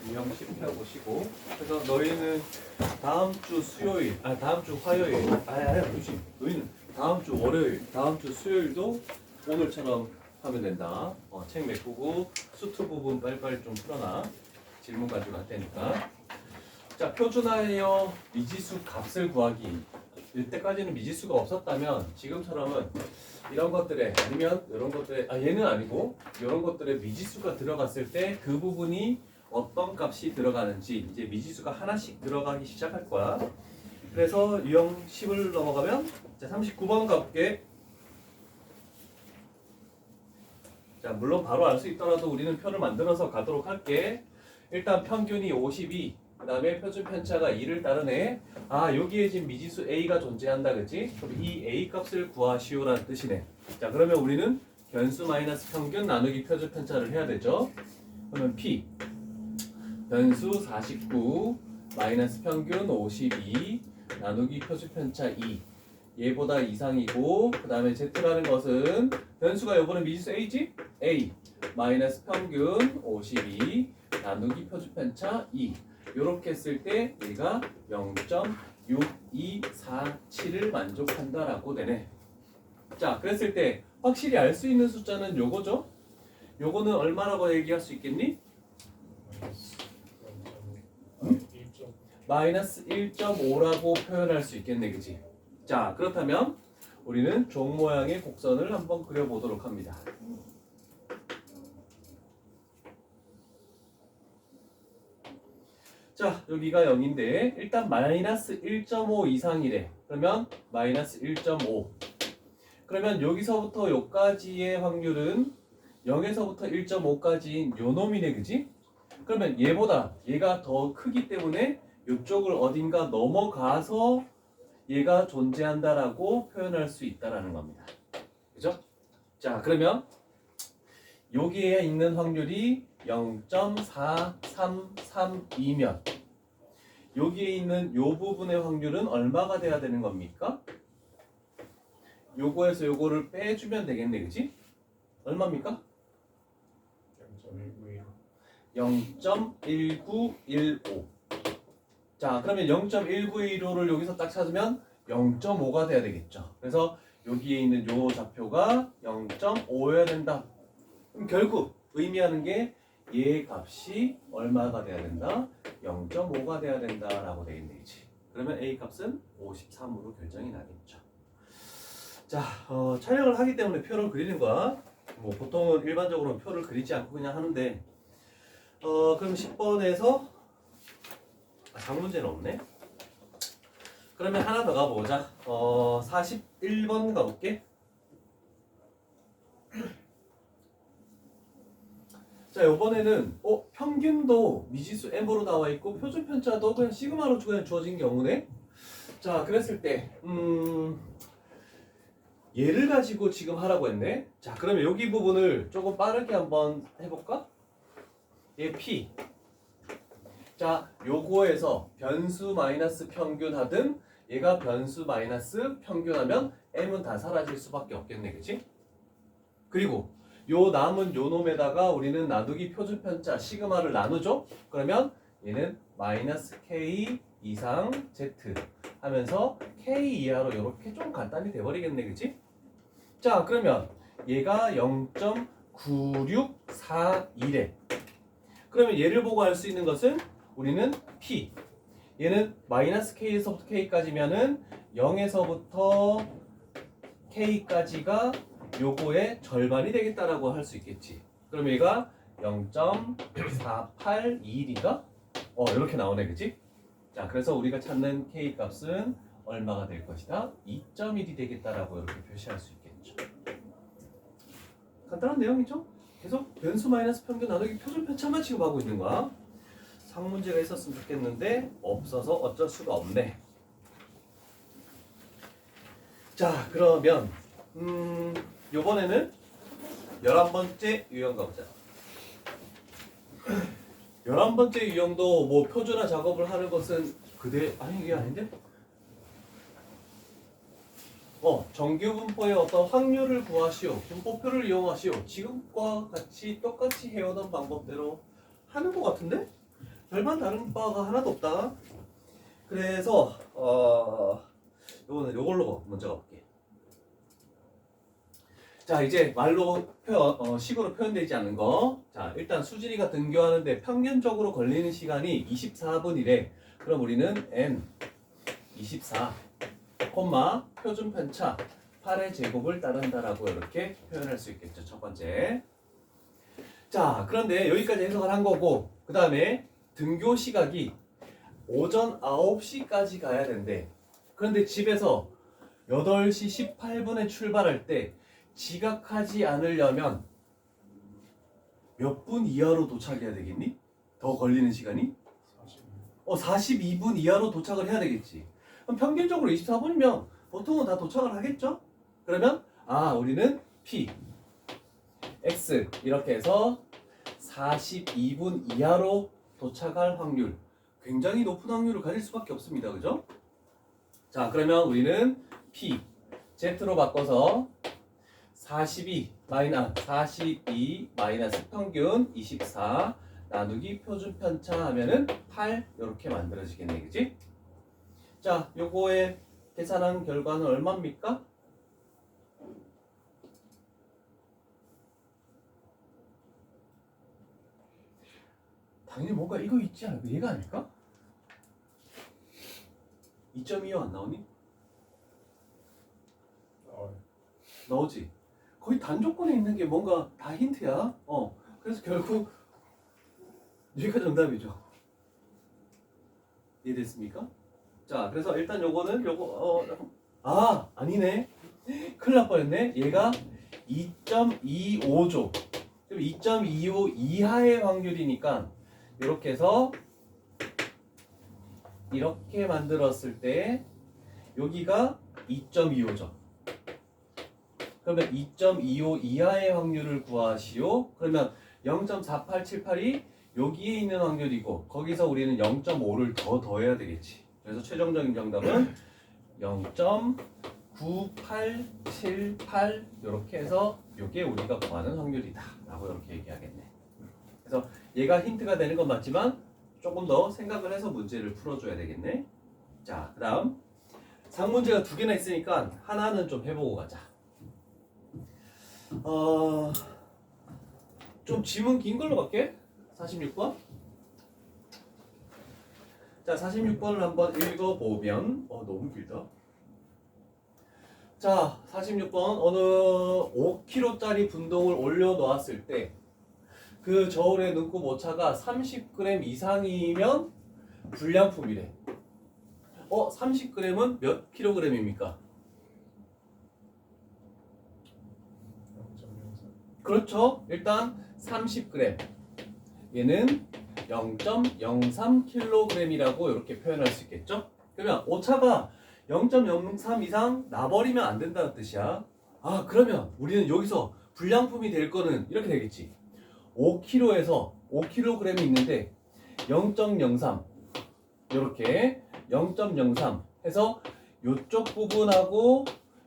유형 10 펴보시고. 그래서 너희는 다음 주 수요일, 다음 주 화요일, 그렇지. 너희는 다음 주 월요일, 다음 주 수요일도 오늘처럼 하면 된다. 책 메꾸고 수트 부분 빨리빨리 좀 풀어놔. 질문 가지고 할 테니까. 자, 표준화하여 미지수 값을 구하기. 이때까지는 미지수가 없었다면 지금처럼은 이런 것들에 아니면 이런 것들에 얘는 아니고 이런 것들에 미지수가 들어갔을 때 그 부분이 어떤 값이 들어가는지 이제 미지수가 하나씩 들어가기 시작할 거야. 그래서 유형 10을 넘어가면 자 39번 가볼게. 자 물론 바로 알 수 있더라도 우리는 표를 만들어서 가도록 할게. 일단 평균이 52, 그 다음에 표준 편차가 2를 따르네. 여기에 지금 미지수 a가 존재한다, 그치? 그럼 이 a 값을 구하시오라는 뜻이네. 자 그러면 우리는 변수 마이너스 평균 나누기 표준 편차를 해야 되죠. 그러면 p 변수 49 마이너스 평균 52 나누기 표준 편차 2 얘보다 이상이고, 그 다음에 z라는 것은 변수가 요번에 미지수 a지? a 마이너스 평균 52 나누기 표준 편차 2 요렇게 했을 때 얘가 0.6247을 만족한다라고 되네. 자 그랬을 때 확실히 알 수 있는 숫자는 요거죠. 요거는 얼마라고 얘기할 수 있겠니? 마이너스 1.5라고 표현할 수 있겠네, 그치? 자 그렇다면 우리는 종 모양의 곡선을 한번 그려보도록 합니다. 자 여기가 0인데 일단 마이너스 1.5 이상이래. 그러면 마이너스 1.5. 그러면 여기서부터 여기까지의 확률은 0에서부터 1.5까지인 요 놈이네, 그지? 그러면 얘가 더 크기 때문에 이쪽을 어딘가 넘어가서 얘가 존재한다라고 표현할 수 있다라는 겁니다. 그죠? 자 그러면 여기에 있는 확률이 0.4332면 여기에 있는 요 부분의 확률은 얼마가 돼야 되는 겁니까? 요거에서 요거를 빼주면 되겠네, 그치? 얼마입니까? 0.1915. 자 그러면 0.1915를 여기서 딱 찾으면 0.5가 돼야 되겠죠. 그래서 여기에 있는 요 좌표가 0.5여야 된다. 그럼 결국 의미하는 게 얘 값이 얼마가 돼야 된다? 0.5가 돼야 된다라고 되겠네, 그치? 그러면 a 값은 53으로 결정이 나겠죠. 자 촬영을 하기 때문에 표를 그리는 거야. 뭐 보통은 일반적으로 표를 그리지 않고 그냥 하는데 그럼 10번에서 장문제는 없네. 그러면 하나 더 가보자. 41번 가볼게. 자 이번에는 평균도 미지수 m으로 나와 있고 표준 편차도 그냥 시그마로 그냥 주어진 경우네. 자 그랬을 때 얘를 가지고 지금 하라고 했네. 자 그러면 여기 부분을 조금 빠르게 한번 해볼까? 얘 p. 자 요거에서 변수 마이너스 평균 하든 얘가 변수 마이너스 평균하면 m은 다 사라질 수밖에 없겠네, 그치? 그리고 요 남은 요 놈에다가 우리는 나누기 표준 편차 시그마를 나누죠? 그러면 얘는 마이너스 k 이상 z 하면서 k 이하로 이렇게 좀 간단히 돼버리겠네, 그치? 자 그러면 얘가 0.9641에 그러면 얘를 보고 알 수 있는 것은 우리는 p 얘는 마이너스 k에서부터 k까지면은 0에서부터 k까지가 요거의 절반이 되겠다라고 할 수 있겠지. 그럼 얘가 0.4821인가? 이렇게 나오네, 그치? 자 그래서 우리가 찾는 k 값은 얼마가 될 것이다? 2.1이 되겠다라고 이렇게 표시할 수 있겠죠. 간단한 내용이죠? 계속 변수 마이너스 평균 나누기 표준 편차만 취급하고 있는 거야. 상문제가 있었으면 좋겠는데 없어서 어쩔 수가 없네. 자 그러면 요번에는 11번째 유형 가보자. 11번째 유형도 뭐 표준화 작업을 하는 것은 이게 아닌데? 정규 분포의 어떤 확률을 구하시오. 분포표를 이용하시오. 지금과 같이 똑같이 해오던 방법대로 하는 것 같은데? 별반 다른 바가 하나도 없다. 그래서 요걸로 먼저 가볼게. 자, 이제 말로 식으로 표현되지 않은 거. 자, 일단 수진이가 등교하는데 평균적으로 걸리는 시간이 24분이래. 그럼 우리는 n 24, 표준 편차 8의 제곱을 따른다라고 이렇게 표현할 수 있겠죠. 첫 번째. 자, 그런데 여기까지 해석을 한 거고, 그 다음에 등교 시각이 오전 9시까지 가야 된대. 그런데 집에서 8시 18분에 출발할 때 지각하지 않으려면 몇 분 이하로 도착해야 되겠니? 더 걸리는 시간이? 42분 이하로 도착을 해야 되겠지. 그럼 평균적으로 24분이면 보통은 다 도착을 하겠죠? 그러면 우리는 P, X 이렇게 해서 42분 이하로 도착할 확률, 굉장히 높은 확률을 가질 수밖에 없습니다. 그죠? 자, 그러면 우리는 P, Z로 바꿔서 42 마이너스 평균 24 나누기 표준 편차 하면은 8 이렇게 만들어지겠네. 그지? 자, 요거의 계산한 결과는 얼마입니까? 당연히 뭔가 이거 있지 않을까? 얘가 아닐까? 2.25 안 나오니? 나오지? 거의 단조건에 있는 게 뭔가 다 힌트야. 그래서 결국 여기가 정답이죠. 이해됐습니까? 자, 그래서 일단 요거는 아니네. 큰일 날 뻔했네. 얘가 2.25죠. 그럼 2.25 이하의 확률이니까 이렇게 해서 이렇게 만들었을 때 여기가 2.25죠. 그러면 2.25 이하의 확률을 구하시오. 그러면 0.4878이 여기에 있는 확률이고 거기서 우리는 0.5를 더 더해야 되겠지. 그래서 최종적인 정답은 0.9878 이렇게 해서 이게 우리가 구하는 확률이다 라고 이렇게 얘기하겠네. 그래서 얘가 힌트가 되는 건 맞지만 조금 더 생각을 해서 문제를 풀어줘야 되겠네. 자, 그 다음 상문제가 2개나 있으니까 하나는 좀 해보고 가자. 좀 지문 긴 걸로 갈게. 46번. 자, 46번을 한번 읽어보면 너무 길다. 자, 46번 어느 5kg짜리 분동을 올려놓았을 때 그 저울의 눈곱 오차가 30g 이상이면 불량품이래. 30g은 몇 kg입니까? 그렇죠. 일단 30g. 얘는 0.03kg이라고 이렇게 표현할 수 있겠죠? 그러면 오차가 0.03 이상 나버리면 안 된다는 뜻이야. 그러면 우리는 여기서 불량품이 될 거는 이렇게 되겠지. 5kg에서 5kg이 있는데 0.03 이렇게 0.03 해서 이쪽 부분하고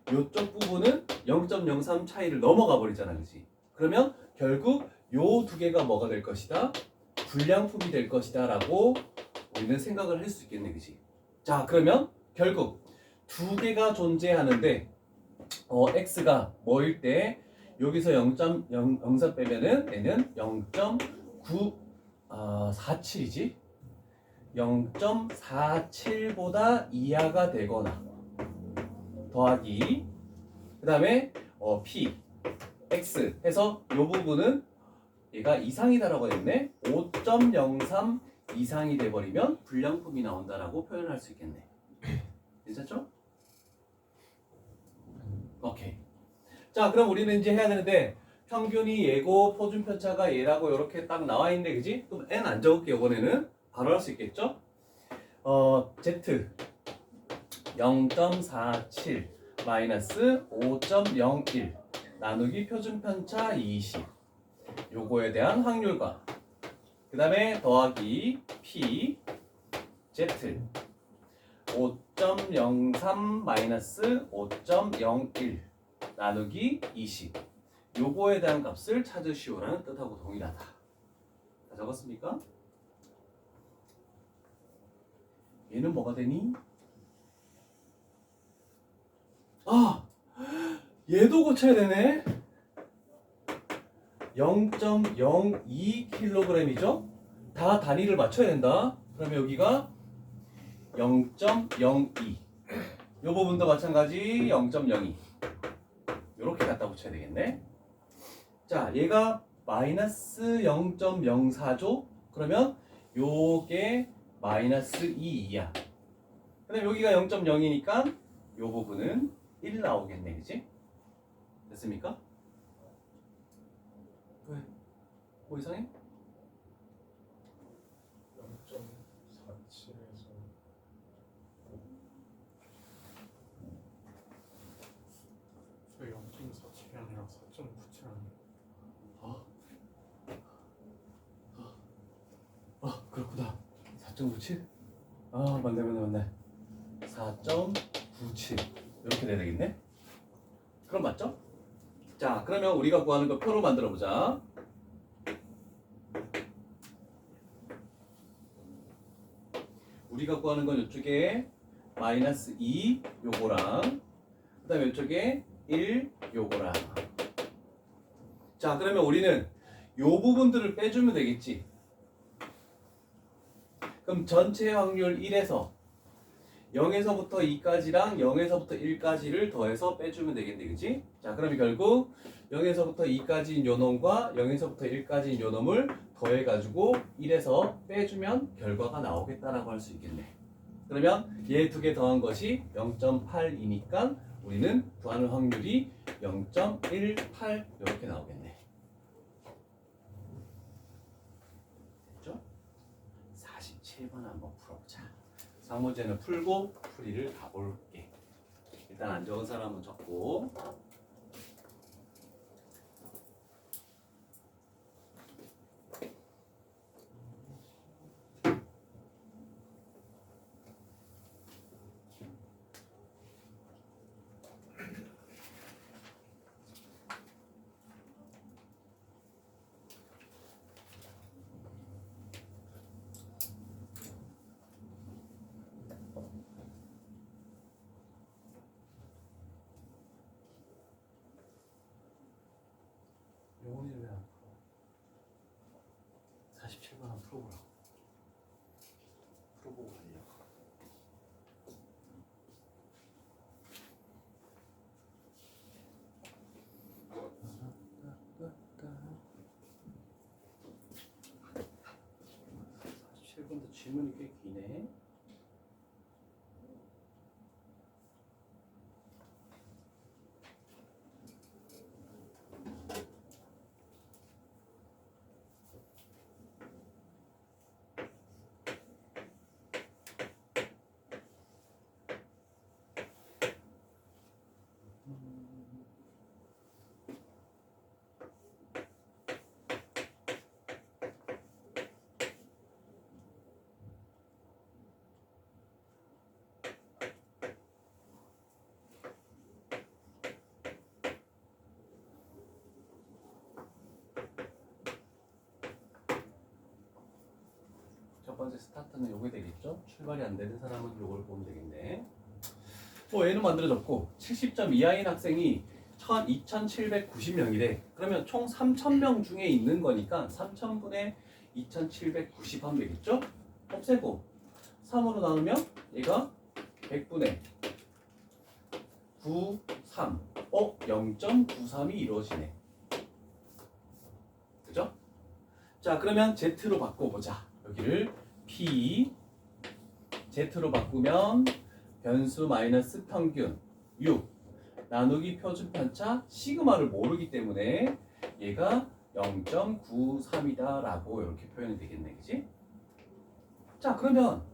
이쪽 부분은 0.03 차이를 넘어가 버리잖아. 그치? 그러면 결국 요 두 개가 뭐가 될 것이다? 불량품이 될 것이다 라고 우리는 생각을 할 수 있겠네. 그치? 자, 그러면 결국 두 개가 존재하는데 x가 뭐일 때 여기서 0.04 빼면은 얘는 0.947이지 0.47보다 이하가 되거나 더하기 그 다음에 p x 해서 이 부분은 얘가 이상이다라고 했네. 5.03 이상이 돼버리면 불량품이 나온다라고 표현할 수 있겠네. 괜찮죠? 오케이. 자, 그럼 우리는 이제 해야 되는데 평균이 얘고 표준 편차가 얘라고 이렇게 딱 나와 있는데, 그지? 그럼 n 안 적을게. 이번에는 바로 할 수 있겠죠? z 0.47 마이너스 5.01 나누기 표준 편차 20 요거에 대한 확률과 그 다음에 더하기 p z 5.03 마이너스 5.01 나누기 20 요거에 대한 값을 찾으시오라는 뜻하고 동일하다. 다 적었습니까? 얘는 뭐가 되니? 아! 얘도 고쳐야 되네? 0.02kg이죠? 다 단위를 맞춰야 된다. 그러면 여기가 0.02 이 부분도 마찬가지 0.02 이렇게 갖다 붙여야 되겠네. 자, 얘가 마이너스 0.04죠? 그러면 요게 마이너스 2야. 근데 여기가 0.0이니까 요 부분은 1 나오겠네, 그치? 됐습니까? 왜? 뭐 이상해? 0.47에서 왜 0.47이 아니라 4.97 아니에요? 그렇구나. 4.97? 아, 맞네. 4.97 이렇게 돼야 되겠네? 그럼 맞죠? 자, 그러면 우리가 구하는 거 표로 만들어 보자. 우리가 구하는 건 이쪽에 마이너스 2 요거랑 그 다음에 이쪽에 1 요거랑. 자, 그러면 우리는 요 부분들을 빼주면 되겠지. 그럼 전체 확률 1에서 0에서부터 2까지랑 0에서부터 1까지를 더해서 빼주면 되겠네, 그치? 자, 그러면 결국 0에서부터 2까지인 요놈과 0에서부터 1까지인 요놈을 더해가지고 1에서 빼주면 결과가 나오겠다라고 할 수 있겠네. 그러면 얘 두 개 더한 것이 0.8이니까 우리는 구하는 확률이 0.18 이렇게 나오겠네. 됐죠? 47번 한번 풀어보자. 상문제는 풀고 풀이를 가볼게. 일단 안 적은 사람은 적고. 영훈이 왜 안 풀어? 47번 한번 풀어보라고. 풀어보고 가려고. 도 질문이 꽤 기네. 첫 번째 스타트는 요게 되겠죠? 출발이 안 되는 사람은 요걸 보면 되겠네. 얘는 만들어졌고 70점 이하인 학생이 2,790명이래. 그러면 총 3,000명 중에 있는 거니까 3,000분의 2,790 하면 되겠죠? 없애고 3으로 나누면 얘가 100분의 93 0.93이 이루어지네. 그죠? 자, 그러면 Z로 바꿔보자. 여기를 P Z로 바꾸면 변수 마이너스 평균 6 나누기 표준 편차 시그마를 모르기 때문에 얘가 0.93이다 라고 이렇게 표현이 되겠네, 그치? 자, 그러면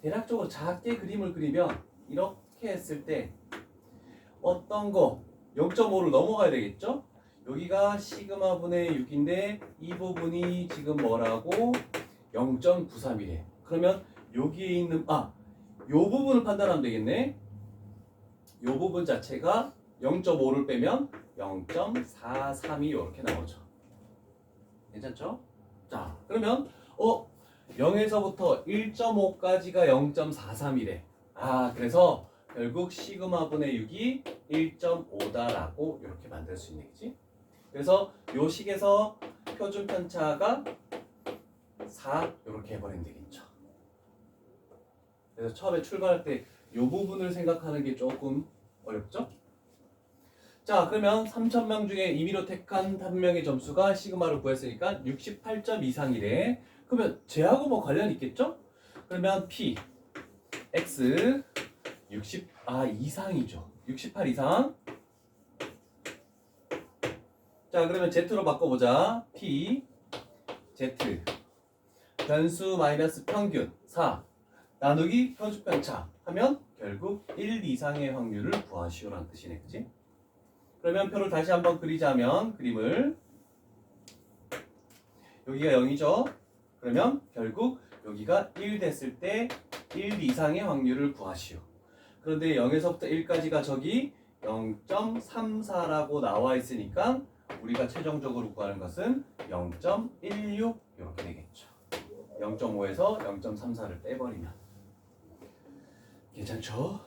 대략적으로 작게 그림을 그리면 이렇게 했을 때 어떤 거 0.5를 넘어가야 되겠죠? 여기가 시그마 분의 6인데 이 부분이 지금 뭐라고? 0.93이래. 그러면 여기에 있는 요 부분을 판단하면 되겠네. 요 부분 자체가 0.5를 빼면 0.432 이렇게 나오죠. 괜찮죠? 자, 그러면 0에서부터 1.5까지가 0.431에. 아, 그래서 결국 시그마분의 6이 1.5다라고 이렇게 만들 수 있는 거지. 그래서 요 식에서 표준 편차가 4 이렇게 해버리면 되겠죠. 그래서 처음에 출발할 때 요 부분을 생각하는 게 조금 어렵죠? 자, 그러면 3,000명 중에 임의로 택한 한 명의 점수가 시그마를 구했으니까 68점 이상이래. 그러면 쟤하고 뭐 관련 있겠죠? 그러면 P, X, 60, 이상이죠. 68 이상. 자, 그러면 Z로 바꿔보자. P, Z, 변수 마이너스 평균 4, 나누기 표준편차 하면 결국 1 이상의 확률을 구하시오라는 뜻이네, 그치? 그러면 표를 다시 한번 그리자면 그림을 여기가 0이죠. 그러면 결국 여기가 1 됐을 때 1 이상의 확률을 구하시오. 그런데 0에서부터 1까지가 저기 0.34라고 나와 있으니까 우리가 최종적으로 구하는 것은 0.16 이렇게 되겠죠. 0.5에서 0.34를 빼버리면 괜찮죠?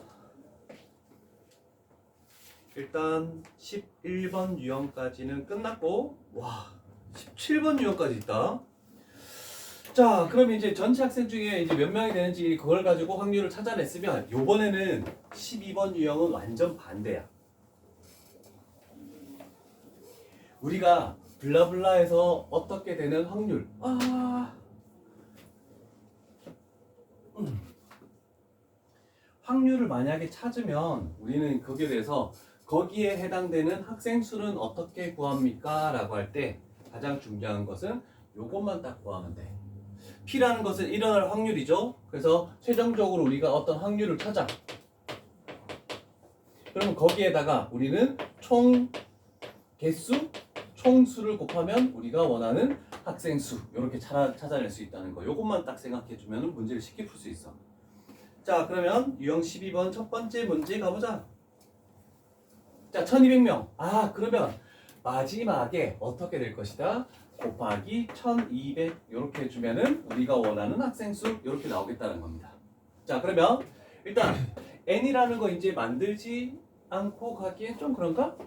일단 11번 유형까지는 끝났고, 와, 17번 유형까지 있다. 자, 그럼 이제 전체 학생 중에 이제 몇 명이 되는지 그걸 가지고 확률을 찾아냈으면 요번에는 12번 유형은 완전 반대야. 우리가 블라블라에서 어떻게 되는 확률. 확률을 만약에 찾으면 우리는 거기에 대해서 거기에 해당되는 학생 수는 어떻게 구합니까? 라고 할 때 가장 중요한 것은 요것만 딱 구하면 돼. P라는 것은 일어날 확률이죠. 그래서 최종적으로 우리가 어떤 확률을 찾아. 그러면 거기에다가 우리는 총 개수, 총수를 곱하면 우리가 원하는 학생 수 이렇게 찾아낼 수 있다는 거. 요것만 딱 생각해주면 문제를 쉽게 풀 수 있어. 자, 그러면 유형 12번 첫 번째 문제 가보자. 자, 1200명. 그러면 마지막에 어떻게 될 것이다? 곱하기 1200 이렇게 해주면은 우리가 원하는 학생 수 이렇게 나오겠다는 겁니다. 자, 그러면 일단 n이라는 거 이제 만들지 않고 가기엔 좀 그런가?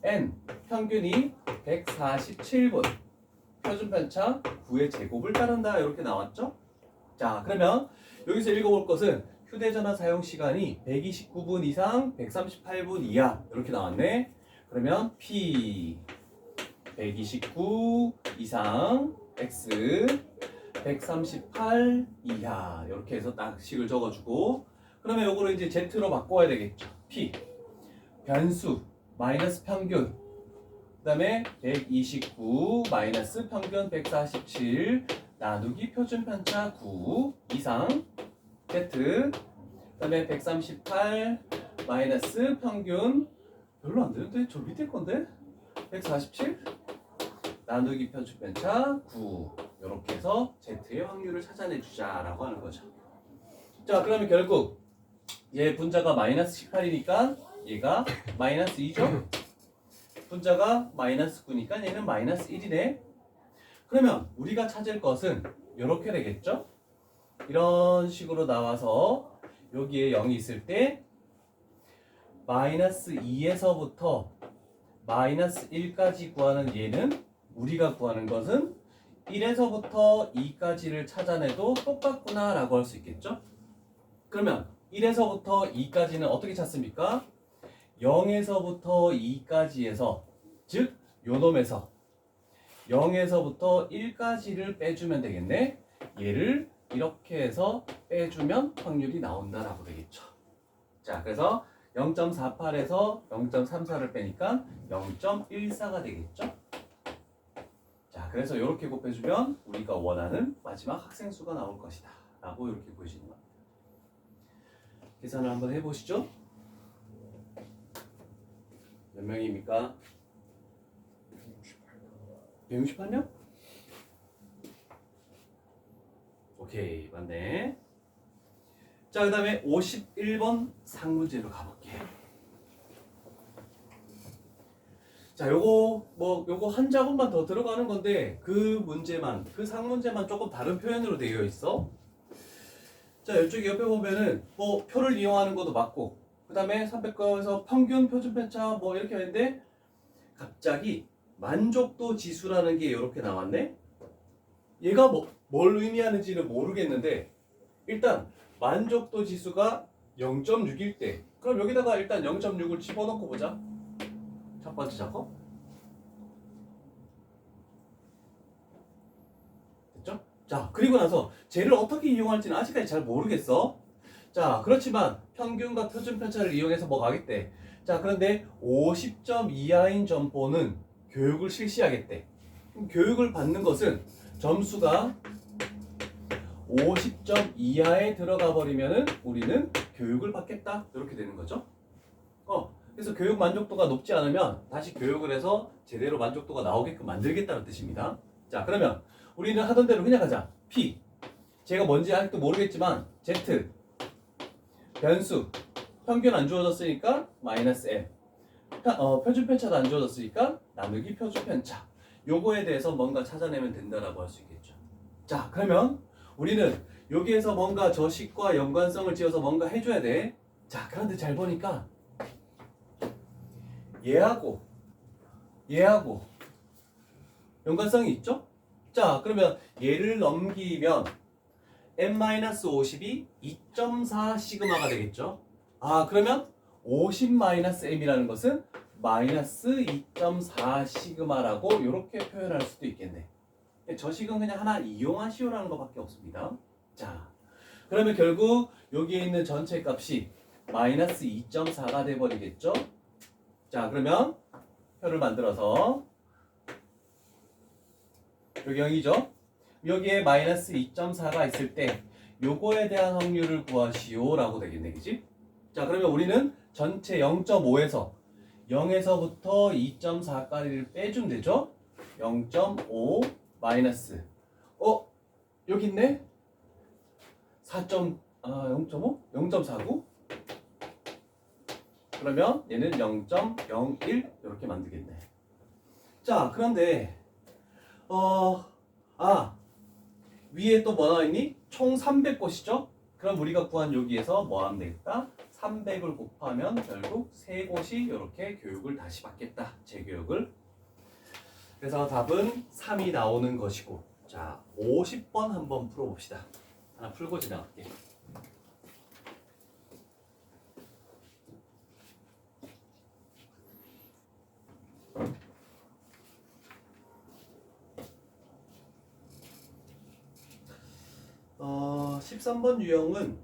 n 평균이 147분, 표준편차 9의 제곱을 따른다 이렇게 나왔죠? 자, 그러면 여기서 읽어볼 것은 휴대전화 사용 시간이 129분 이상 138분 이하 이렇게 나왔네. 그러면 P 129 이상 X 138 이하 이렇게 해서 딱 식을 적어주고, 그러면 요거를 이제 Z로 바꿔야 되겠죠. P 변수 마이너스 평균, 그 다음에 129 마이너스 평균 147 나누기 표준편차 9 이상 Z, 그 다음에 138 마이너스 평균 별로 안 되는데? 저 밑에 건데? 147 나누기 표준편차 9 이렇게 해서 Z의 확률을 찾아내주자 라고 하는 거죠. 자, 그러면 결국 얘 분자가 마이너스 18이니까 얘가 마이너스 2죠? 분자가 마이너스 9니까 얘는 마이너스 1이네. 그러면 우리가 찾을 것은 이렇게 되겠죠? 이런 식으로 나와서 여기에 0이 있을 때 마이너스 2에서부터 마이너스 1까지 구하는 얘는 우리가 구하는 것은 1에서부터 2까지를 찾아내도 똑같구나 라고 할 수 있겠죠? 그러면 1에서부터 2까지는 어떻게 찾습니까? 0에서부터 2까지에서, 즉 요놈에서 0에서부터 1까지를 빼주면 되겠네. 얘를 이렇게 해서 빼주면 확률이 나온다라고 되겠죠. 자, 그래서 0.48에서 0.34를 빼니까 0.14가 되겠죠. 자, 그래서 이렇게 곱해주면 우리가 원하는 마지막 학생 수가 나올 것이다 라고 이렇게 보여지는 겁니다. 계산을 한번 해보시죠. 몇 명입니까? 168명? 오케이, 맞네. 자, 그 다음에 51번 상문제로 가볼게. 자, 요거 한 작업만 더 들어가는 건데, 그 상문제만 조금 다른 표현으로 되어 있어. 자, 이쪽 옆에 보면은, 표를 이용하는 것도 맞고, 그 다음에 300거에서 평균, 표준 편차, 이렇게 하는데, 갑자기 만족도 지수라는 게 이렇게 나왔네? 얘가 뭘 의미하는지는 모르겠는데, 일단, 만족도 지수가 0.6일 때, 그럼 여기다가 일단 0.6을 집어넣고 보자. 첫 번째 작업. 됐죠? 자, 그리고 나서 쟤를 어떻게 이용할지는 아직까지 잘 모르겠어. 자, 그렇지만 평균과 표준 편차를 이용해서 가겠대. 자, 그런데 50점 이하인 점포는 교육을 실시하겠대. 그럼 교육을 받는 것은 점수가 50점 이하에 들어가 버리면은 우리는 교육을 받겠다. 이렇게 되는 거죠. 그래서 교육 만족도가 높지 않으면 다시 교육을 해서 제대로 만족도가 나오게끔 만들겠다는 뜻입니다. 자, 그러면 우리는 하던 대로 그냥 하자. P. 제가 뭔지 아직도 모르겠지만 Z. 변수. 평균 안 주어졌으니까 마이너스 M. 표준 편차도 안 주어졌으니까 나누기 표준 편차. 요거에 대해서 뭔가 찾아내면 된다라고 할 수 있겠죠. 자, 그러면 우리는 여기에서 뭔가 저식과 연관성을 지어서 뭔가 해줘야 돼. 자, 그런데 잘 보니까 얘하고 연관성이 있죠? 자, 그러면 얘를 넘기면 n-50이 2.4 시그마가 되겠죠? 아, 그러면 50-m이라는 것은 마이너스 2.4 시그마라고 이렇게 표현할 수도 있겠네. 저식은 그냥 하나 이용하시오라는 것밖에 없습니다. 자, 그러면 결국 여기에 있는 전체 값이 마이너스 2.4가 돼버리겠죠? 자, 그러면 표를 만들어서 여기 0이죠? 여기에 마이너스 2.4가 있을 때 요거에 대한 확률을 구하시오 라고 되겠네, 그치? 자, 그러면 우리는 전체 0.5에서 0에서부터 2.4까지를 빼주면 되죠? 0.5 마이너스 여기 있네? 0.5? 0.49? 그러면 얘는 0.01 이렇게 만들겠네. 자, 그런데 위에 또 뭐 나와있니? 총 300곳이죠? 그럼 우리가 구한 여기에서 뭐 하면 되겠다? 300을 곱하면 결국 3곳이 이렇게 교육을 다시 받겠다. 재교육을. 그래서 답은 3이 나오는 것이고, 자, 50번 한번 풀어봅시다. 하나 풀고 지나갈게. 어, 13번 유형은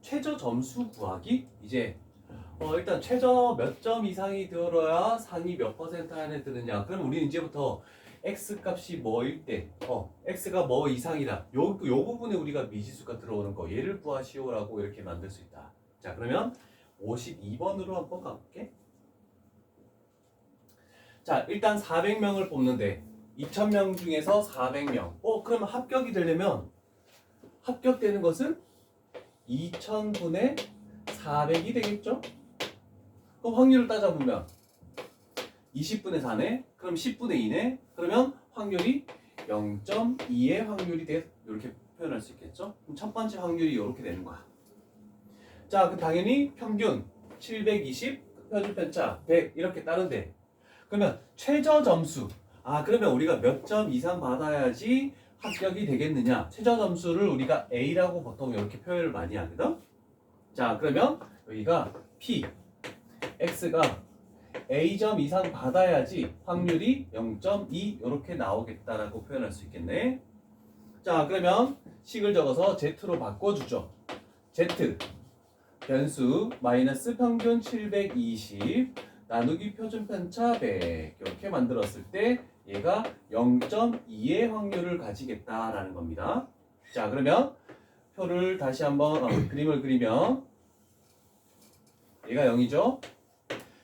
최저 점수 구하기. 이제 일단 최저 몇 점 이상이 들어야 상위 몇 퍼센트 안에 드느냐. 그럼 우리는 이제부터 x 값이 뭐일 때, x가 뭐 이상이다. 요 부분에 우리가 미지수가 들어오는 거, 얘를 구하시오라고 이렇게 만들 수 있다. 자, 그러면 52번으로 한번 가볼게. 자, 일단 400명을 뽑는데 2000명 중에서 400명. 그러면 합격이 되려면 합격되는 것은 2000분의 400이 되겠죠? 그럼 확률을 따져보면 20분의 4네? 그럼 10분의 2네? 그러면 확률이 0.2의 확률이 돼. 이렇게 표현할 수 있겠죠? 그럼 첫 번째 확률이 이렇게 되는 거야. 자, 그 당연히 평균 720, 표준 편차 100 이렇게 따른데, 그러면 최저 점수. 그러면 우리가 몇 점 이상 받아야지 합격이 되겠느냐? 최저 점수를 우리가 A라고 보통 이렇게 표현을 많이 하거든? 자, 그러면 여기가 P, X가 A점 이상 받아야지 확률이 0.2 이렇게 나오겠다라고 표현할 수 있겠네. 자, 그러면 식을 적어서 Z로 바꿔주죠. Z, 변수, 마이너스 평균 720, 나누기 표준 편차 100 이렇게 만들었을 때 얘가 0.2의 확률을 가지겠다라는 겁니다. 자, 그러면 표를 다시 한번 그림을 그리면 얘가 0이죠.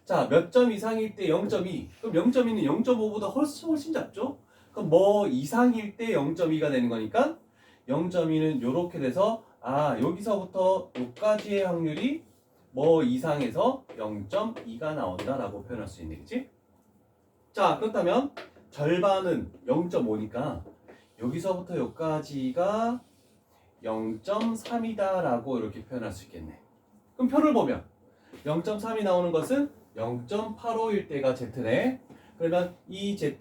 자, 몇 점 이상일 때 0.2. 그럼 0.2는 0.5보다 훨씬 작죠? 그럼 뭐 이상일 때 0.2가 되는 거니까 0.2는 이렇게 돼서 아 여기서부터 요까지의 확률이 뭐 이상해서 0.2가 나온다라고 표현할 수 있네, 그치? 자, 그렇다면 절반은 0.5니까 여기서부터 여기까지가 0.3이다라고 이렇게 표현할 수 있겠네. 그럼 표를 보면 0.3이 나오는 것은 0.85일 때가 Z네. 그러면 이 Z,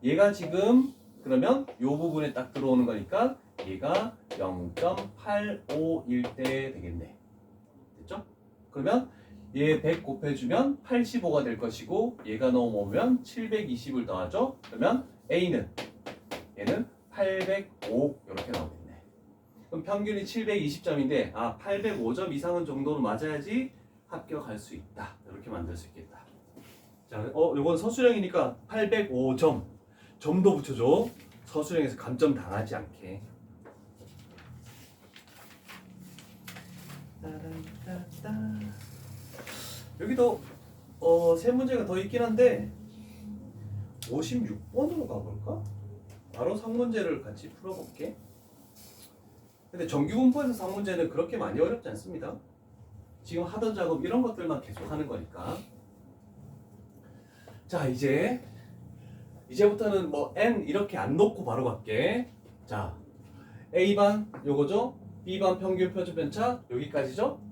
얘가 지금 그러면 요 부분에 딱 들어오는 거니까 얘가 0.85일 때 되겠네. 됐죠? 그러면 얘 100 곱해주면 85가 될 것이고 얘가 넘어오면 720을 더하죠. 그러면 A는 얘는 805 이렇게 나오겠네. 그럼 평균이 720점인데 805점 이상은 정도로 맞아야지 합격할 수 있다. 이렇게 만들 수 있겠다. 자, 요건 서술형이니까 805점 점도 붙여줘. 서술형에서 감점 당하지 않게. 여기도 세 문제가 더 있긴 한데 56번으로 가볼까? 바로 상문제를 같이 풀어볼게. 근데 정규분포에서 상문제는 그렇게 많이 어렵지 않습니다. 지금 하던 작업 이런 것들만 계속 하는 거니까. 자, 이제부터는 뭐 N 이렇게 안 놓고 바로 갈게. 자, A반 요거죠? B반 평균 표준 편차 여기까지죠?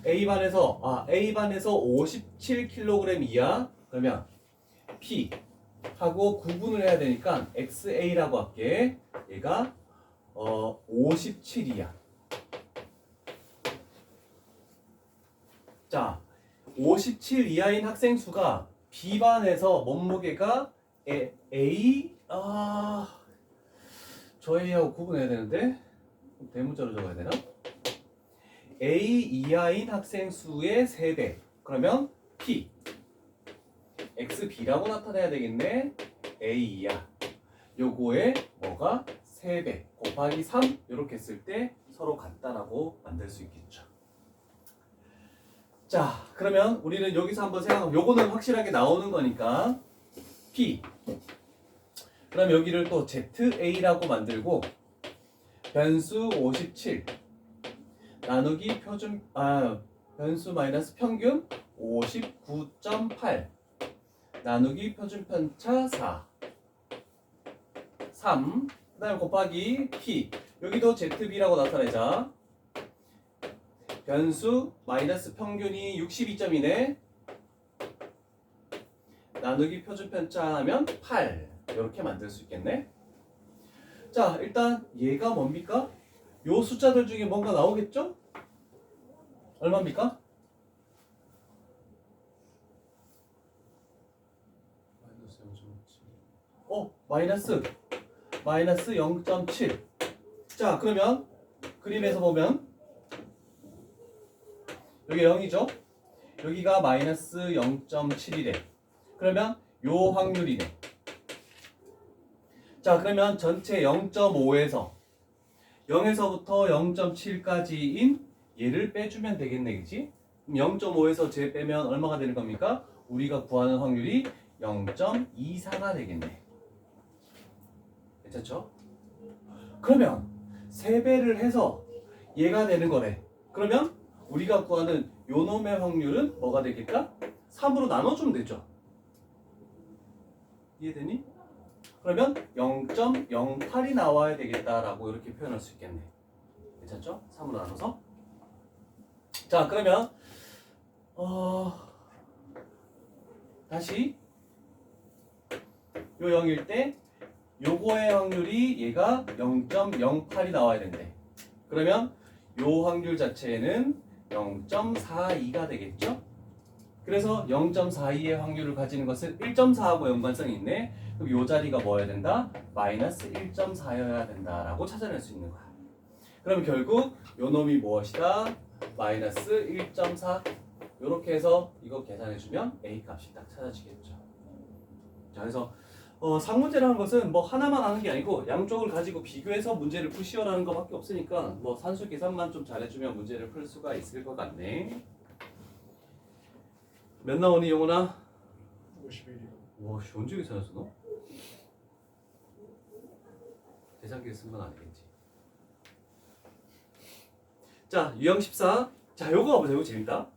A반에서 57kg 이하 그러면 P 하고 구분을 해야 되니까 XA라고 할게. 얘가 57 이하. 자, 57 이하인 학생 수가 B반에서 몸무게가 저 A하고 구분해야 되는데 대문자로 적어야 되나? A 이하인 학생 수의 3배. 그러면 P XB라고 나타내야 되겠네. A 이하 요거에 뭐가 3배 곱하기 3 이렇게 했을 때 서로 같다라고 만들 수 있겠죠. 자, 그러면 우리는 여기서 한번 생각하면 요거는 확실하게 나오는 거니까 P 그럼 여기를 또 ZA라고 만들고 변수 57 나누기 변수 마이너스 평균 59.8 나누기 표준 편차 4 3 그 다음에 곱하기 P 여기도 ZB라고 나타내자. 변수 마이너스 평균이 62점이네. 나누기 표준 편차하면 8 이렇게 만들 수 있겠네. 자, 일단 얘가 뭡니까? 요 숫자들 중에 뭔가 나오겠죠? 얼마입니까? 마이너스 0.7. 자, 그러면 그림에서 보면 여기 0이죠? 여기가 마이너스 0.7이래. 그러면 요 확률이네. 자, 그러면 전체 0.5에서 0에서부터 0.7까지인 얘를 빼주면 되겠네, 그치? 그럼 0.5에서 쟤 빼면 얼마가 되는 겁니까? 우리가 구하는 확률이 0.24가 되겠네. 괜찮죠? 그러면 3배를 해서 얘가 되는 거래. 그러면 우리가 구하는 요 놈의 확률은 뭐가 되겠다? 3으로 나눠주면 되죠. 이해되니? 그러면 0.08이 나와야 되겠다라고 이렇게 표현할 수 있겠네. 괜찮죠? 3으로 나눠서. 자, 그러면 다시 요 0일 때 요거의 확률이 얘가 0.08이 나와야 된대. 그러면 요 확률 자체는 0.42가 되겠죠? 그래서 0.42의 확률을 가지는 것은 1.4하고 연관성이 있네. 그럼 요 자리가 뭐여야 된다? 마이너스 1.4여야 된다라고 찾아낼 수 있는 거야. 그럼 결국 요 놈이 무엇이다? 마이너스 1.4 요렇게 해서 이거 계산해주면 A 값이 딱 찾아지겠죠. 자, 그래서 상문제라는 것은 뭐 하나만 하는 게 아니고 양쪽을 가지고 비교해서 문제를 푸시오라는 것밖에 없으니까 뭐 산수 계산만 좀 잘해주면 문제를 풀 수가 있을 것 같네. 몇 나오니 영훈아? 51이요. 와, 언제 계산했어 너? 계산기를 쓴 건 아니겠지? 자, 유형 14. 자, 요거 봐보세요. 이거 재밌다.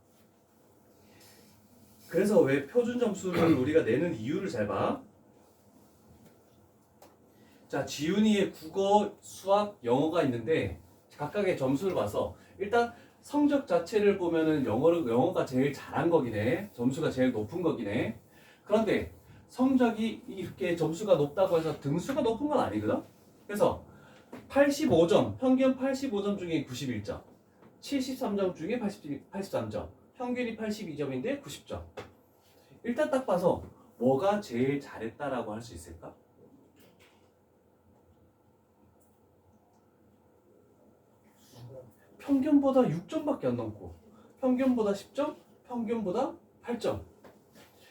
그래서 왜 표준 점수를 우리가 내는 이유를 잘 봐. 자, 지훈이의 국어, 수학, 영어가 있는데 각각의 점수를 봐서 일단 성적 자체를 보면은 영어가 제일 잘한 거긴 해. 점수가 제일 높은 거긴 해. 그런데 성적이 이렇게 점수가 높다고 해서 등수가 높은 건 아니거든. 그래서 85점, 평균 85점 중에 91점, 73점 중에 83점, 평균이 82점인데 90점. 일단 딱 봐서 뭐가 제일 잘했다라고 할 수 있을까? 평균보다 6점밖에 안 넘고 평균보다 10점, 평균보다 8점.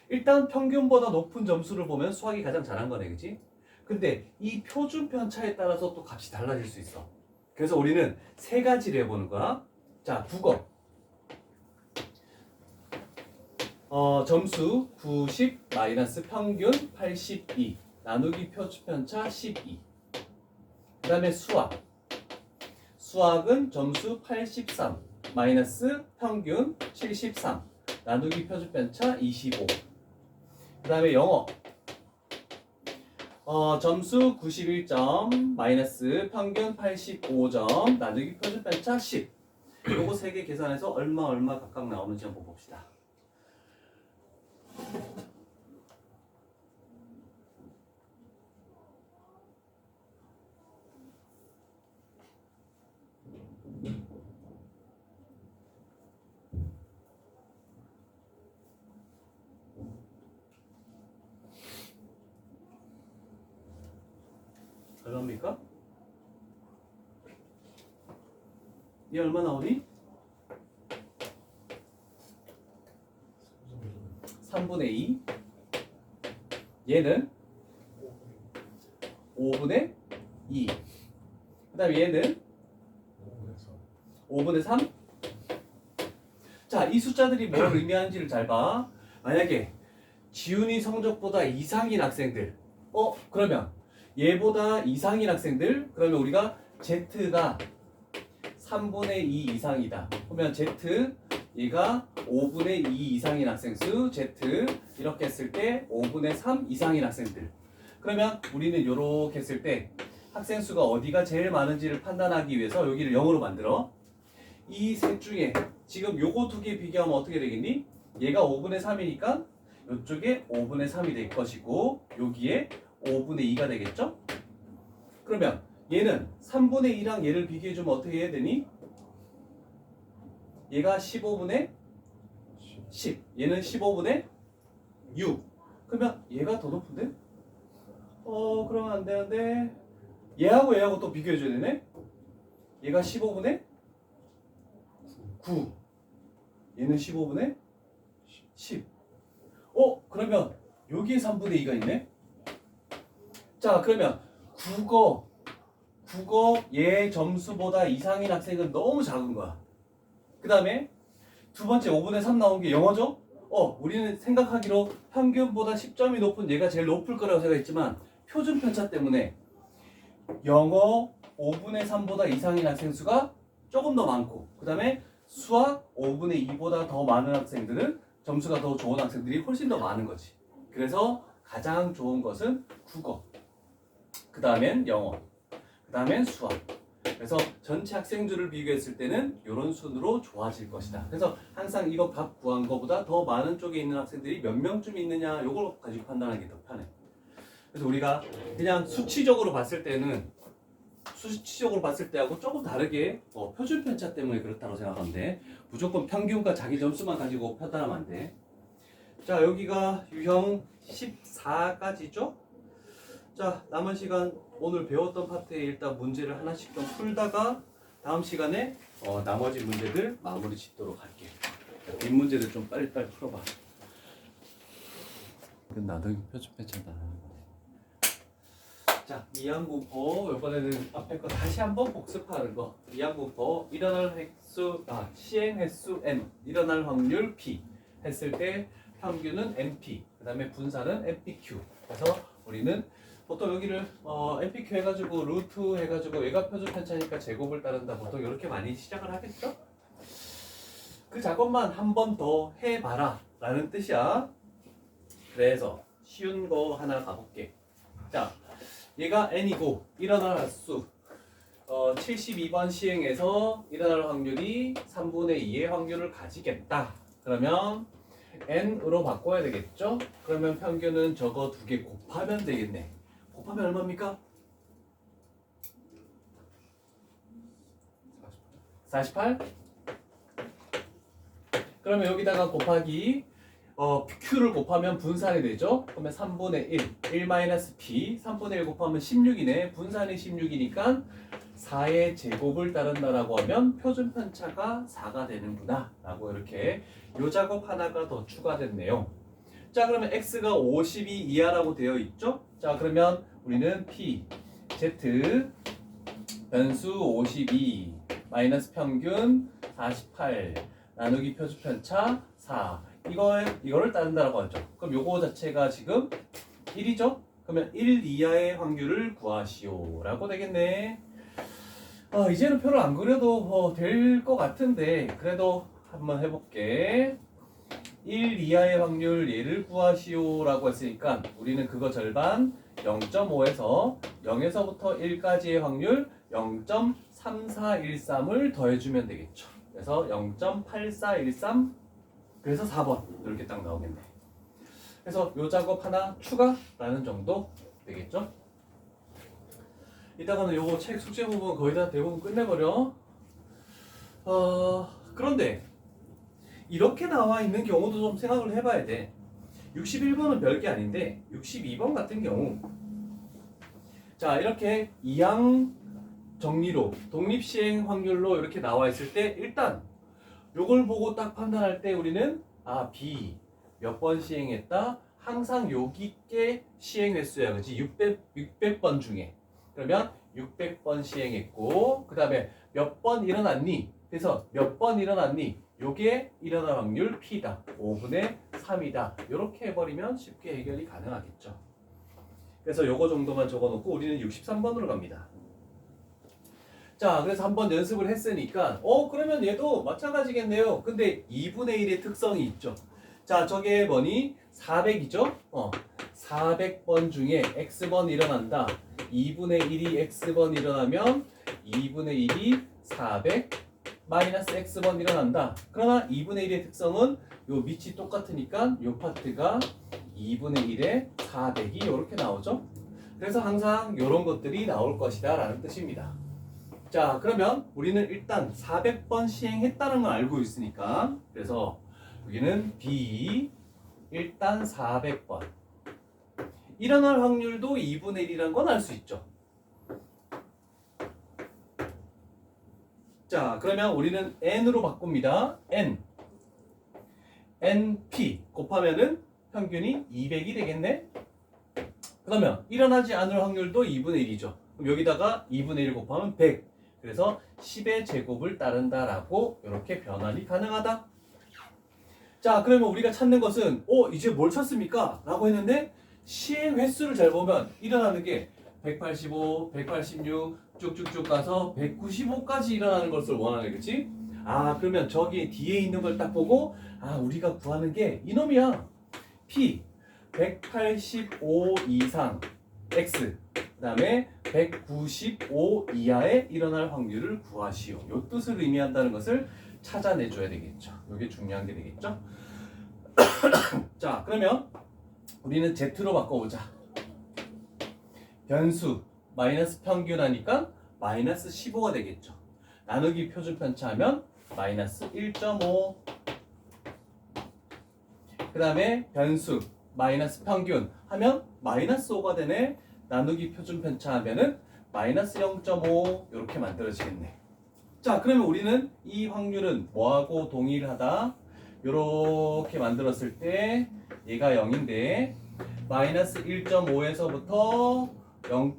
일단 평균보다 높은 점수를 보면 수학이 가장 잘한 거네, 그치? 근데 이 표준 편차에 따라서 또 값이 달라질 수 있어. 그래서 우리는 세 가지를 해보는 거야. 자, 국어. 점수 90 마이너스 평균 82 나누기 표준 편차 12. 그 다음에 수학. 수학은 점수 83 마이너스 평균 73 나누기 표준 편차 25. 그 다음에 영어. 점수 91점 마이너스 평균 85점 나누기 표준 편차 10. 요거 세 개 계산해서 얼마 각각 나오는지 한번 봅시다. 얼마입니까? 얘 얼마 나오니? 3분의 2. 얘는 5분의 2. 그 다음에 얘는 5분의 3. 자, 이 숫자들이 뭘 의미하는지를 잘 봐. 만약에 지훈이 성적보다 이상인 학생들, 그러면 얘보다 이상인 학생들, 그러면 우리가 Z가 3분의 2 이상이다. 그러면 Z, 얘가 5분의 2 이상인 학생 수, Z, 이렇게 했을 때 5분의 3 이상인 학생들. 그러면 우리는 이렇게 했을 때 학생 수가 어디가 제일 많은지를 판단하기 위해서 여기를 0으로 만들어. 이 셋 중에 지금 요거 두 개 비교하면 어떻게 되겠니? 얘가 5분의 3이니까 이쪽에 5분의 3이 될 것이고 여기에 5분의 2가 되겠죠? 그러면 얘는 3분의 2랑 얘를 비교해주면 어떻게 해야 되니? 얘가 15분의 10, 얘는 15분의 6. 그러면 얘가 더 높은데? 그러면 안 되는데 얘하고 또 비교해줘야 되네? 얘가 15분의 9, 얘는 15분의 10. 그러면 여기에 3분의 2가 있네? 자, 그러면 국어 얘 점수보다 이상인 학생은 너무 작은 거야. 그 다음에 두 번째 5분의 3 나온 게 영어죠? 우리는 생각하기로 평균보다 10점이 높은 얘가 제일 높을 거라고 생각했지만 표준 편차 때문에 영어 5분의 3보다 이상인 학생 수가 조금 더 많고 그 다음에 수학 5분의 2보다 더 많은 학생들은 점수가 더 좋은 학생들이 훨씬 더 많은 거지. 그래서 가장 좋은 것은 국어, 그 다음엔 영어, 그 다음엔 수학. 그래서 전체 학생들을 비교했을 때는 이런 순으로 좋아질 것이다. 그래서 항상 이거 값 구한 거보다 더 많은 쪽에 있는 학생들이 몇 명쯤 있느냐 이걸 가지고 판단하는 게 더 편해. 그래서 우리가 그냥 수치적으로 봤을 때하고 조금 다르게 표준 편차 때문에 그렇다고 생각하면 돼. 무조건 평균과 자기 점수만 가지고 판단하면 안 돼. 자, 여기가 유형 14까지죠? 자, 남은 시간 오늘 배웠던 파트에 일단 문제를 하나씩 좀 풀다가 다음 시간에 나머지 문제들 마무리 짓도록 할게. 뒷 문제들 좀 빨리빨리 풀어봐. 나도 표준 편차다. 자, 이항분포 이번에는 앞에 거 다시 한번 복습하는 거. 이항분포 일어날 횟수, 시행 횟수 n, 일어날 확률 p 했을 때 평균은 np, 그 다음에 분산은 npq. 그래서 우리는 보통 여기를 NPQ 해가지고 루트 해가지고 얘가 표준 편차니까 제곱을 따른다. 보통 이렇게 많이 시작을 하겠죠? 그 작업만 한 번 더 해봐라 라는 뜻이야. 그래서 쉬운 거 하나 가볼게. 자, 얘가 n이고 일어날 수 72번 시행에서 일어날 확률이 3분의 2의 확률을 가지겠다. 그러면 n으로 바꿔야 되겠죠? 그러면 평균은 저거 두 개 곱하면 되겠네. 곱하면 얼마입니까? 48? 그러면 여기다가 곱하기 q를 곱하면 분산이 되죠? 그러면 3분의 1, 1-p 3분의 1 곱하면 16이네. 분산이 16이니까 4의 제곱을 따른다라고 하면 표준 편차가 4가 되는구나 라고 이렇게 요 작업 하나가 더 추가됐네요. 자, 그러면 x가 52 이하라고 되어 있죠? 자, 그러면 우리는 p, z 변수 52 마이너스 평균 48 나누기 표준 편차 4 이거를 따른다라고 하죠. 그럼 요거 자체가 지금 1이죠? 그러면 1 이하의 확률을 구하시오 라고 되겠네. 이제는 표를 안 그려도 될 것 같은데 그래도 한번 해볼게. 1 이하의 확률 얘를 구하시오 라고 했으니까 우리는 그거 절반 0.5에서 0에서부터 1까지의 확률 0.3413을 더해주면 되겠죠. 그래서 0.8413 그래서 4번 이렇게 딱 나오겠네. 그래서 요 작업 하나 추가라는 정도 되겠죠. 이따가는 요거 책 숙제 부분 거의 다 대부분 끝내버려. 그런데 이렇게 나와 있는 경우도 좀 생각을 해봐야 돼. 61번은 별게 아닌데 62번 같은 경우 자 이렇게 이항 정리로 독립시행 확률로 이렇게 나와 있을 때 일단 요걸 보고 딱 판단할 때 우리는 B 몇 번 시행했다? 항상 여기께 시행 횟수야. 그렇지? 600번 중에. 그러면 600번 시행했고 그 다음에 몇 번 일어났니? 그래서 몇 번 일어났니? 요게 일어날 확률 P다. 5분의 3이다. 이렇게 해버리면 쉽게 해결이 가능하겠죠. 그래서 요거 정도만 적어놓고 우리는 63번으로 갑니다. 자, 그래서 한번 연습을 했으니까 그러면 얘도 마찬가지겠네요. 근데 2분의 1의 특성이 있죠. 자, 저게 뭐니? 400이죠? 400번 중에 x번 일어난다. 2분의 1이 x번 일어나면 2분의 1이 400 마이너스 x번 일어난다. 그러나 2분의 1의 특성은 요 밑이 똑같으니까 요 파트가 2분의 1에 400이 이렇게 나오죠. 그래서 항상 이런 것들이 나올 것이다 라는 뜻입니다. 자, 그러면 우리는 일단 400번 시행했다는 걸 알고 있으니까 그래서 여기는 B 일단 400번 일어날 확률도 2분의 1이라는 건 알 수 있죠. 자, 그러면 우리는 N으로 바꿉니다. NP 곱하면은 평균이 200이 되겠네. 그러면 일어나지 않을 확률도 2분의 1이죠. 그럼 여기다가 2분의 1 곱하면 100. 그래서 10의 제곱을 따른다라고 이렇게 변환이 가능하다. 자, 그러면 우리가 찾는 것은 이제 뭘 찾습니까? 라고 했는데 시행 횟수를 잘 보면 일어나는 게 185, 186 쭉쭉쭉 가서 195까지 일어나는 것을 원하는 거지. 그러면 저기 뒤에 있는 걸 딱 보고 우리가 구하는 게 이놈이야. P 185 이상 X 그 다음에 195 이하에 일어날 확률을 구하시오. 요 뜻을 의미한다는 것을 찾아내줘야 되겠죠. 이게 중요한 게 되겠죠. 자, 그러면 우리는 Z로 바꿔보자. 변수 마이너스 평균 하니까 마이너스 15가 되겠죠. 나누기 표준 편차하면 마이너스 1.5. 그 다음에 변수 마이너스 평균 하면 마이너스 5가 되네. 나누기 표준 편차하면은 마이너스 0.5 이렇게 만들어지겠네. 자, 그러면 우리는 이 확률은 뭐하고 동일하다? 이렇게 만들었을 때 얘가 0인데 마이너스 1.5에서부터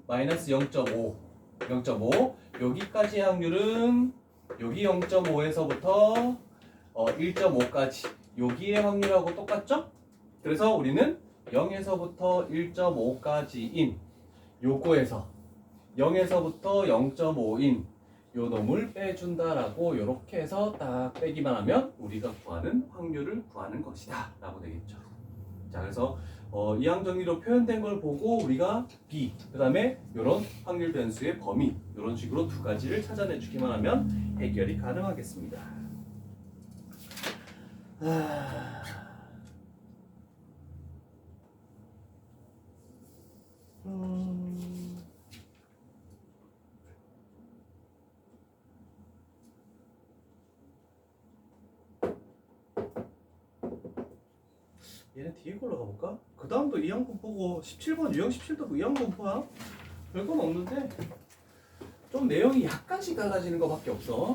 마이너스 0.5 여기까지의 확률은 여기 0.5에서부터 1.5까지 여기의 확률하고 똑같죠? 그래서 우리는 0에서부터 1.5까지인 요거에서 0에서부터 0.5인 요 놈을 빼준다라고 요렇게 해서 딱 빼기만 하면 우리가 구하는 확률을 구하는 것이다 라고 되겠죠. 자, 그래서 이항 정리로 표현된 걸 보고 우리가 B, 그 다음에 요런 확률 변수의 범위 요런 식으로 두 가지를 찾아내 주기만 하면 해결이 가능하겠습니다. 얘는 뒤에 걸로 가볼까? 그 다음도 이항 분포고 17번 유형 17도 이항 분포야. 별건 없는데 좀 내용이 약간씩 달라지는 것밖에 없어.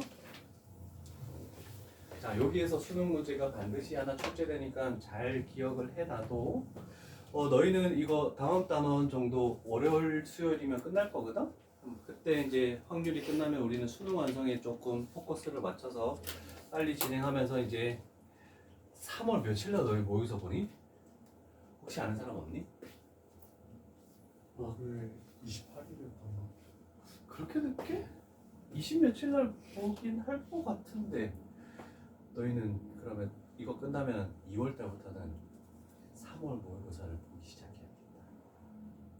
자, 여기에서 수능 문제가 반드시 하나 출제되니까 잘 기억을 해놔도 너희는 이거 다음 단원 정도 월요일 수요일이면 끝날 거거든? 그때 이제 확률이 끝나면 우리는 수능 완성에 조금 포커스를 맞춰서 빨리 진행하면서 이제 3월 며칠 날 너희 모여서 보니? 혹시 아는 사람 없니? 월요일 28일이었던 그렇게 늦게? 20 며칠 날 보긴 할 것 같은데 너희는 그러면 이거 끝나면 2월 달부터는 3월 모의고사를 보기 시작해야겠다.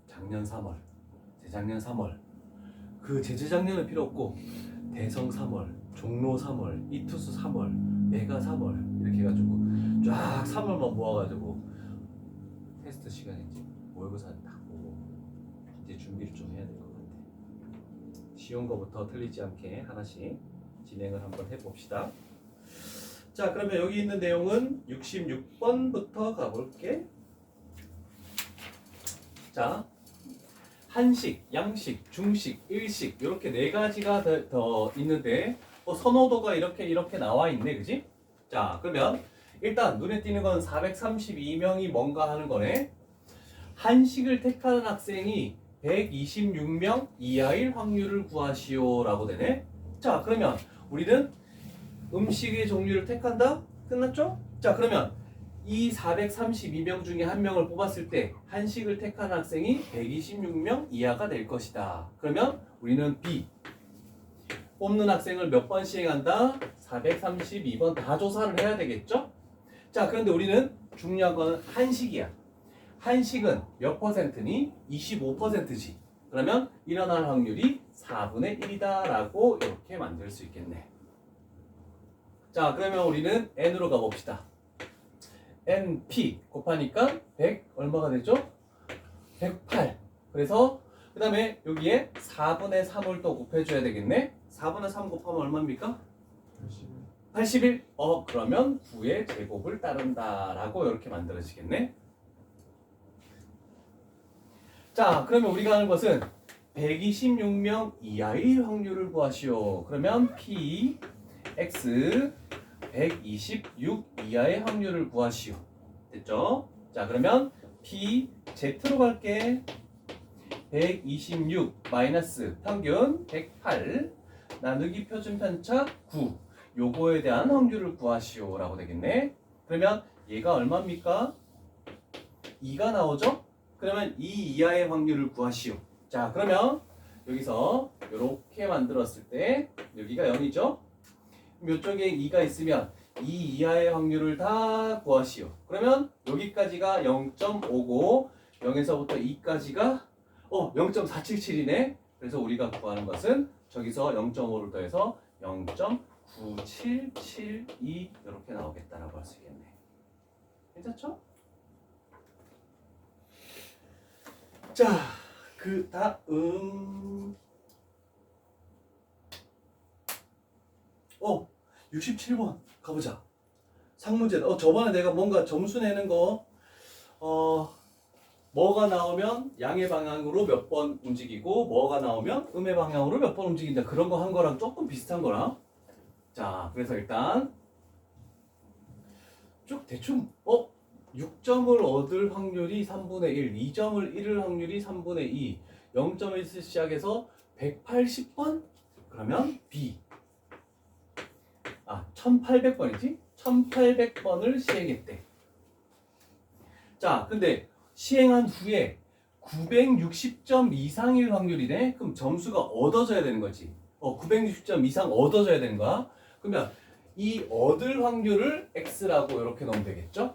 작년 3월, 재작년 3월, 그 재재작년은 필요 없고 대성 3월, 종로 3월, 이투수 3월, 메가 3월 이렇게 해가지고 쫙 3월만 모아가지고 테스트 시간에 이제 모의고사를 딱 보고 이제 준비를 좀 해야 될 것 같아. 쉬운 거부터 틀리지 않게 하나씩 진행을 한번 해봅시다. 자, 그러면 여기 있는 내용은 66번부터 가볼게. 자, 한식, 양식, 중식, 일식 이렇게 네 가지가 더 있는데 선호도가 이렇게 나와 있네, 그지? 자, 그러면 일단 눈에 띄는 건 432명이 뭔가 하는 거네. 한식을 택하는 학생이 126명 이하일 확률을 구하시오라고 되네. 자, 그러면 우리는 음식의 종류를 택한다? 끝났죠? 자, 그러면 이 432명 중에 한 명을 뽑았을 때 한식을 택한 학생이 126명 이하가 될 것이다. 그러면 우리는 B 뽑는 학생을 몇 번 시행한다? 432번 다 조사를 해야 되겠죠? 자, 그런데 우리는 중요한 건 한식이야. 한식은 몇 퍼센트니? 25%지. 그러면 일어날 확률이 4분의 1이다 라고 이렇게 만들 수 있겠네. 자, 그러면 우리는 n으로 가봅시다. np 곱하니까 100 얼마가 되죠? 108. 그래서 그 다음에 여기에 4분의 3을 또 곱해줘야 되겠네. 4분의 3 곱하면 얼마입니까? 81. 그러면 9의 제곱을 따른다 라고 이렇게 만들어지겠네. 자, 그러면 우리가 하는 것은 126명 이하의 확률을 구하시오. 그러면 p x 126 이하의 확률을 구하시오. 됐죠? 자, 그러면 p z로 갈게. 126 마이너스 평균 108 나누기 표준 편차 9 요거에 대한 확률을 구하시오 라고 되겠네. 그러면 얘가 얼마입니까? 2가 나오죠? 그러면 2 이하의 확률을 구하시오. 자, 그러면 여기서 이렇게 만들었을 때 여기가 0이죠? 이쪽에 2가 있으면 2 이하의 확률을 다 구하시오. 그러면 여기까지가 0.5고 0에서부터 2까지가 0.477이네. 그래서 우리가 구하는 것은 저기서 0.5를 더해서 0.9772 이렇게 나오겠다라고 할 수 있겠네. 괜찮죠? 자, 그 다음 67번 가보자. 상문제다. 저번에 내가 뭔가 점수 내는 거 뭐가 나오면 양의 방향으로 몇 번 움직이고 뭐가 나오면 음의 방향으로 몇 번 움직인다. 그런 거 한 거랑 조금 비슷한 거라. 자, 그래서 일단 쭉 대충 6점을 얻을 확률이 3분의 1, 2점을 잃을 확률이 3분의 2, 0.1에서 시작해서 180번? 그러면 B 1800번이지? 1800번을 시행했대. 자, 근데 시행한 후에 960점 이상일 확률이네. 그럼 점수가 얻어져야 되는 거지. 960점 이상 얻어져야 되는 거야. 그러면 이 얻을 확률을 x라고 이렇게 넣으면 되겠죠?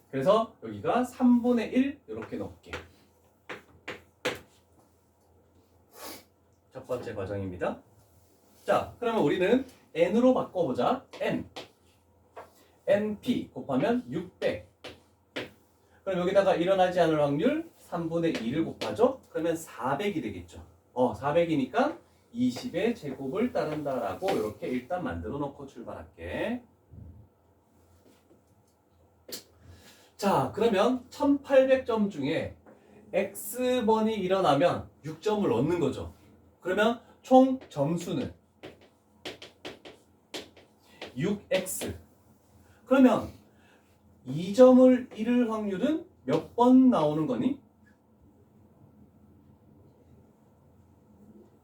그래서 여기가 3분의 1 이렇게 넣을게. 첫 번째 과정입니다. 자, 그러면 우리는 n으로 바꿔보자. np 곱하면 600. 그럼 여기다가 일어나지 않을 확률 3분의 2를 곱하죠? 그러면 400이 되겠죠. 400이니까 20의 제곱을 따른다라고 이렇게 일단 만들어 놓고 출발할게. 자, 그러면 1800점 중에 x번이 일어나면 6점을 얻는 거죠. 그러면 총 점수는 6x. 그러면 2점을 잃을 확률은 몇 번 나오는 거니?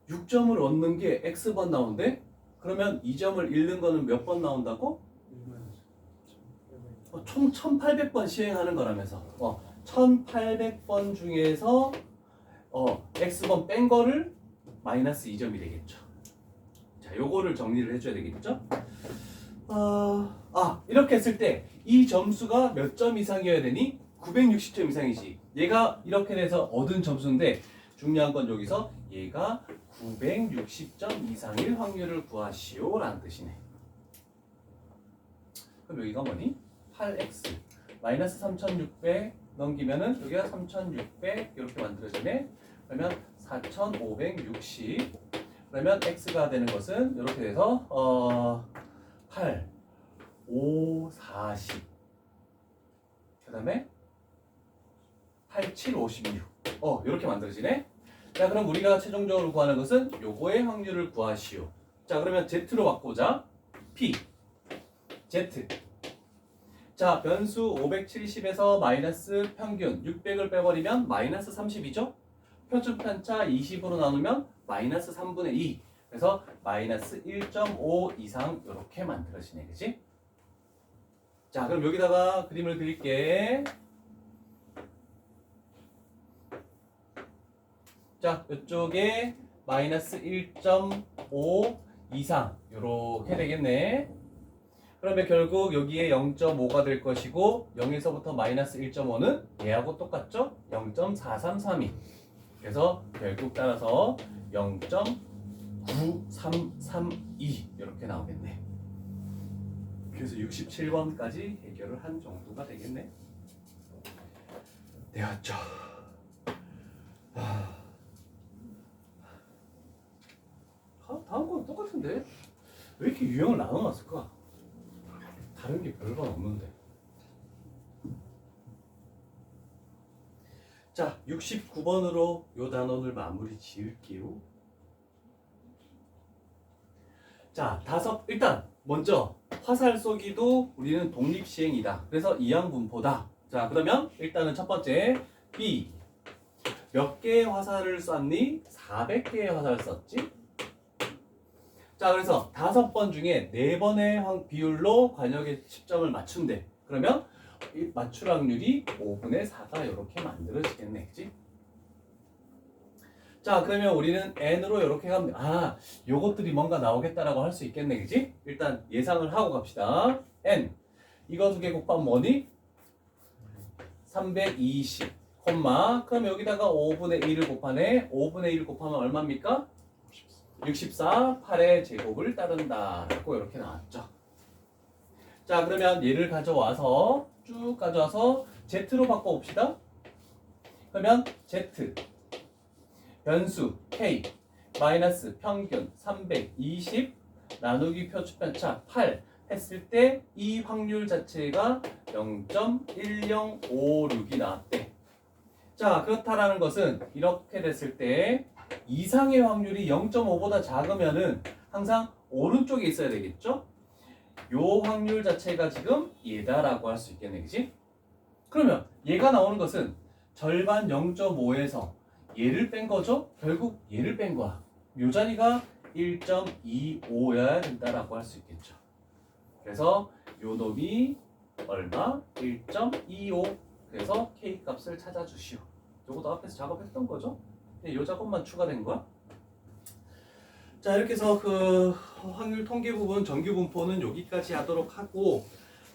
6점을 얻는 게 x번 나오는데 그러면 2점을 잃는 거는 몇 번 나온다고? 총 1800번 시행하는 거라면서 1800번 중에서 x번 뺀 거를 마이너스 2점이 되겠죠. 자, 요거를 정리를 해줘야 되겠죠. 이렇게 했을 때 이 점수가 몇 점 이상이어야 되니? 960점 이상이지. 얘가 이렇게 돼서 얻은 점수인데 중요한 건 여기서 얘가 960점 이상일 확률을 구하시오 라는 뜻이네. 그럼 여기가 뭐니? 8x 마이너스 3600 넘기면은 여기가 3600 이렇게 만들어지네. 그러면 4560. 그러면 x가 되는 것은 이렇게 돼서 8 5 40 그 다음에 8 7 56 이렇게 만들어지네. 자, 그럼 우리가 최종적으로 구하는 것은 요거의 확률을 구하시오. 자, 그러면 z로 바꾸자. p z. 자, 변수 570에서 마이너스 평균 600을 빼버리면 마이너스 30이죠. 표준 편차 20으로 나누면 마이너스 3분의 2. 그래서 마이너스 1.5 이상 이렇게 만들어지네, 그치? 자, 그럼 여기다가 그림을 그릴게. 자, 이쪽에 마이너스 1.5 이상 이렇게 되겠네. 그러면 결국 여기에 0.5가 될 것이고 0에서부터 마이너스 1.5는 얘하고 똑같죠? 0.4332. 그래서 결국 따라서 0.9332 이렇게 나오겠네. 그래서 67번까지 해결을 한 정도가 되겠네. 되었죠. 다음 건 똑같은데 왜 이렇게 유형을 나눠놨을까? 다른 게 별건 없는데. 자, 69번으로 요 단원을 마무리 지을게요. 자, 일단 먼저 화살 쏘기도 우리는 독립시행이다. 그래서 이항분포다. 자, 그러면 일단은 첫 번째 B. 몇 개의 화살을 쐈니? 400개의 화살을 썼지? 자, 그래서 5번 중에 4번의 비율로 관역의 10점을 맞춘대. 그러면 이 맞출 확률이 5분의 4가 이렇게 만들어지겠네, 그치? 자, 그러면 우리는 n으로 이렇게 가면 요것들이 뭔가 나오겠다라고 할 수 있겠네, 그치? 일단 예상을 하고 갑시다. n 이거 두 개 곱하면 뭐니? 320 콤마 그럼 여기다가 5분의 1을 곱하네. 5분의 1을 곱하면 얼마입니까? 64 8의 제곱을 따른다 라고 이렇게 나왔죠. 자, 그러면 얘를 가져와서 쭉 가져와서 z로 바꿔봅시다. 그러면 z 변수 k 마이너스 평균 320 나누기 표준편차 8 했을 때 이 확률 자체가 0.1056이 나왔대. 자, 그렇다라는 것은 이렇게 됐을 때 이상의 확률이 0.5보다 작으면은 항상 오른쪽에 있어야 되겠죠? 요 확률 자체가 지금 얘다라고 할 수 있겠네, 그치? 그러면 얘가 나오는 것은 절반 0.5에서 얘를 뺀 거죠? 결국 얘를 뺀 거야. 요 자리가 1.25여야 된다라고 할 수 있겠죠. 그래서 요 놈이 얼마? 1.25. 그래서 K 값을 찾아주시오. 요것도 앞에서 작업했던 거죠. 이 작업만 추가된 거야. 자, 이렇게 해서 그 확률 통계 부분, 정규 분포는 여기까지 하도록 하고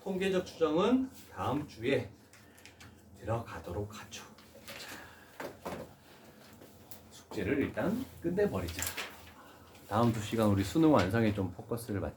통계적 추정은 다음 주에 들어가도록 하죠. 자, 숙제를 일단 끝내버리자. 다음 2시간 우리 수능 완성에 좀 포커스를 맞.